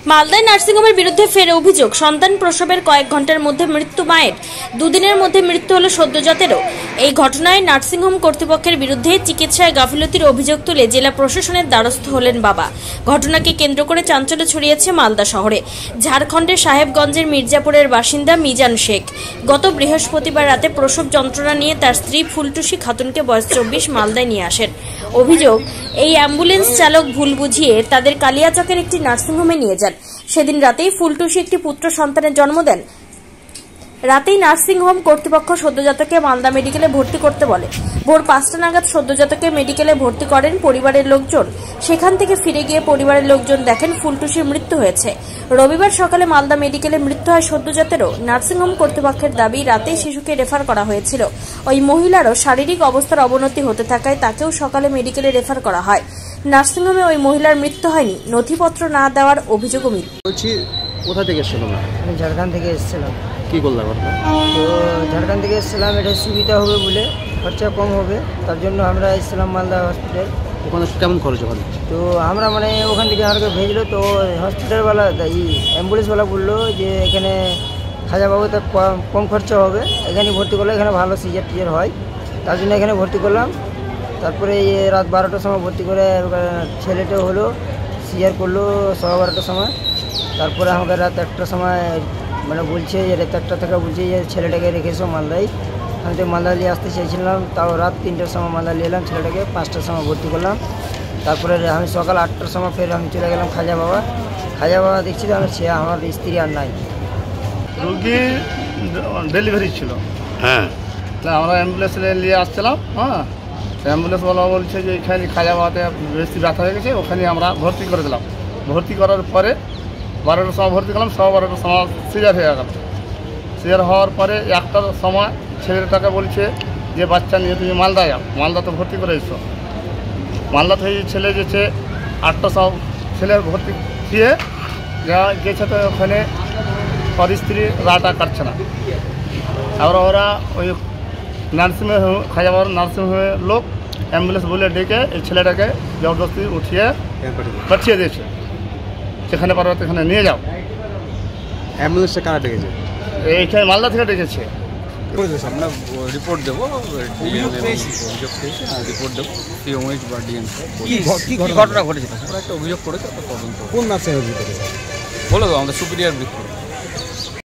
মালদায় নার্সিংহোমের বিরুদ্ধে ফের অভিযোগ, সন্তান প্রসবের কয়েক ঘন্টার মধ্যে মৃত্যু মায়ের, দুদিনের মধ্যে মৃত্যু হলো সদ্যজাতেরও। এই ঘটনায় নার্সিংহোম কর্তৃপক্ষের বিরুদ্ধে চিকিৎসায় গাফিলতির অভিযোগ তুলে জেলা প্রশাসনের দ্বারস্থ হলেন বাবা। ঘটনাকে কেন্দ্র করে চাঞ্চল্য ছড়িয়েছে মালদা শহরে। ঝাড়খণ্ডের সাহেবগঞ্জের মির্জাপুরের বাসিন্দা মিজান শেখ গত বৃহস্পতিবার রাতে প্রসব যন্ত্রণা নিয়ে তার স্ত্রী ফুলটুসি খাতুনকে বয়স 24 মালদায় নিয়ে আসেন। অভিযোগ, এই অ্যাম্বুলেন্স চালক ভুল বুঝিয়ে তাদের কালিয়াচকের একটি নার্সিংহোমে নিয়ে যান। সেদিন রাতেই ফুলটুসি একটি পুত্র সন্তানের জন্ম দেন। রাতেই নার্সিংহোম কর্তৃপক্ষ সদ্যজাতকে মালদা মেডিকেলে ভর্তি করতে বলে। ভোর 5টা নাগাদ সদ্যজাতকে মেডিকেলে ভর্তি করেন পরিবারের লোকজন। সেখান থেকে ফিরে গিয়ে পরিবারের লোকজন দেখেন ফুলটুসির মৃত্যু হয়েছে। রবিবার সকালে মালদা মেডিকেলে মৃত্যু হয় সদ্যজাতেরও। নার্সিংহোম কর্তৃপক্ষের দাবি, রাতেই শিশুকে রেফার করা হয়েছিল। ওই মহিলারও শারীরিক অবস্থার অবনতি হতে থাকায় তাকেও সকালে মেডিকেলে রেফার করা হয়। নার্সিংহোমে ওই মহিলার মৃত্যু হয়নি, নথিপত্র না দেওয়ার অভিযোগও মিল। কোথা থেকে এসেছিলাম? আমি ঝাড়খণ্ড থেকে এসেছিলাম। কি করলাম আপনার? তো ঝাড়খণ্ড থেকে এসেছিলাম, এটা সুবিধা হবে বলে, খরচা কম হবে, তার জন্য আমরা এসেছিলাম মালদা হসপিটাল। ওখানে কেমন খরচ ওখানে? তো আমরা ওখান থেকে আমাকে ভেজলো, তো হসপিটালওয়ালা অ্যাম্বুলেন্সওয়ালা বললো যে এখানে খাজাবাবুতে কম খরচা হবে, এখানে ভর্তি করলে এখানে ভালো সিজার টিজার হয়, তার জন্য এখানে ভর্তি করলাম। তারপরে রাত 12টার সময় ভর্তি করে ছেলেটা হলো, সিজার করলো 12:15টার সময়। তারপরে আমাকে রাত 1টার সময় বলছে যে রাত 1টা থেকে বলছে যে ছেলেটাকে রেখেছো মালদায়। আমি তো মালদা নিয়ে আসতে চেয়েছিলাম, তাও রাত 3টার সময় মালদা নিয়ে এলাম ছেলেটাকে, 5টার সময় ভর্তি করলাম। তারপরে আমি সকাল 8টার সময় ফের আমি চলে গেলাম খাজা বাবা দেখছি তো আমার স্ত্রী আর নাই। রুগী ডেলিভারি ছিল, হ্যাঁ, আমরা অ্যাম্বুলেন্স নিয়ে আসছিলাম। হ্যাঁ, অ্যাম্বুলেন্সওয়ালা বলছে যে এখানে খাজা বাবাতে বেশি ব্যথা হয়ে গেছে, ওখানে আমরা ভর্তি করে দিলাম। ভর্তি করার পরে 12টার সময় ভর্তি করলাম, 12:15টার সময় সিজার হয়ে গেল। সিজার হওয়ার পরে 1টার সময় ছেলেটাকে বলছে যে বাচ্চা নিয়ে তুমি মালদায় যাও, মালদাতে ভর্তি করে এসো। মালদা থেকে ছেলে গেছে 8টার সময়, ছেলের ভর্তি দিয়ে গেছে, তো ওখানে ওর স্ত্রী রাটা কাটছে না। আবার ওরা ওই নার্সিংহোমে, খাজাবাবার নার্সিংহোমের লোক অ্যাম্বুলেন্স বলে ডেকে এই ছেলেটাকে জবরদস্তি উঠিয়ে পাঠিয়ে দিয়েছে, যেখানে পারো সেখানে নিয়ে যাও। অ্যাম্বুলেন্সটা কারা ডেকেছে? এইখানে মালদা থেকে ডেকেছে। আমরা রিপোর্ট দেবো, অভিযোগ পেয়েছি, রিপোর্ট দেবো পিএমএইচ বা ডিএমসি। কি ঘটনা ঘটেছে? ওরা একটা অভিযোগ করেছে, তদন্ত। কোন নার্সিংহোমে বলে দেবো, আমাদের সুপিরিয়ার বৃক্ষ।